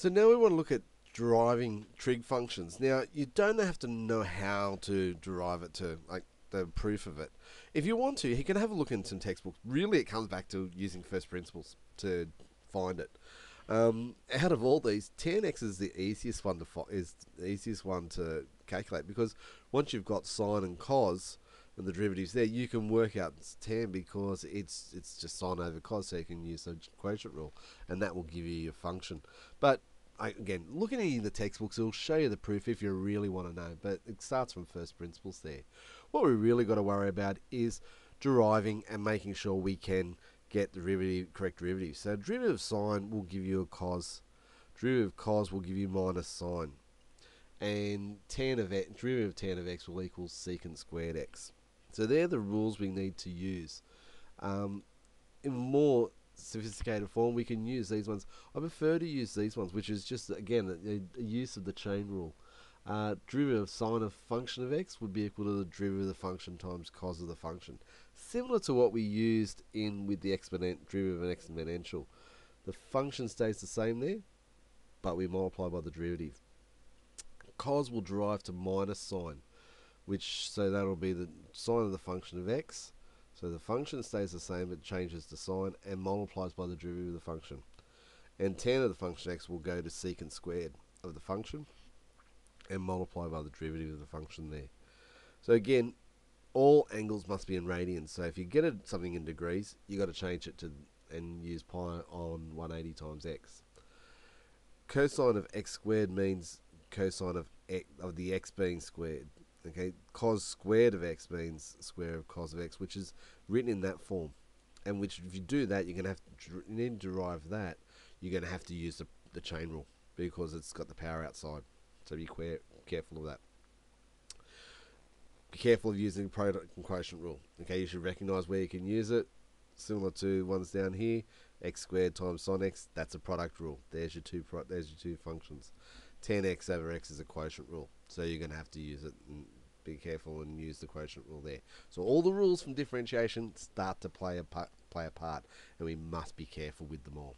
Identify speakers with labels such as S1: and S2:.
S1: So now we want to look at deriving trig functions. Now you don't have to know how to derive it to like the proof of it. If you want to, you can have a look in some textbooks. Really, it comes back to using first principles to find it. Out of all these, tan x is the easiest one to is the easiest one to calculate because once you've got sine and cos and the derivatives there, you can work out tan because it's just sine over cos, so you can use the quotient rule, and that will give you your function. But again, looking in the textbooks, it'll show you the proof if you really want to know. But it starts from first principles there. What we really got to worry about is deriving and making sure we can get the correct derivative. So derivative of sine will give you a cos. Derivative of cos will give you minus sine. And derivative of tan of x will equal secant squared x. So they're the rules we need to use. In more sophisticated form, we can use these ones. I prefer to use these ones, which is just, again, a use of the chain rule. Derivative of sine of function of x would be equal to the derivative of the function times cos of the function. Similar to what we used with the derivative of an exponential. The function stays the same there, but we multiply by the derivative. Cos will derive to minus sine, so that'll be the sine of the function of x. So the function stays the same, but changes to sine and multiplies by the derivative of the function. And tan of the function x will go to secant squared of the function and multiply by the derivative of the function there. So again, all angles must be in radians. So if you get something in degrees, you got to change it to and use pi on 180 times x. Cosine of x squared means cosine of the x being squared. Okay, cos squared of x means square of cos of x, which is written in that form. And which, if you do that, you need to derive that. You're going to have to use the chain rule because it's got the power outside. So be careful of that. Be careful of using the product and quotient rule. Okay, you should recognize where you can use it. Similar to ones down here, x squared times sin x. That's a product rule. There's your two functions. Tan x over x is a quotient rule, so you're going to have to use it and be careful and use the quotient rule there. So all the rules from differentiation start to play a part, and we must be careful with them all.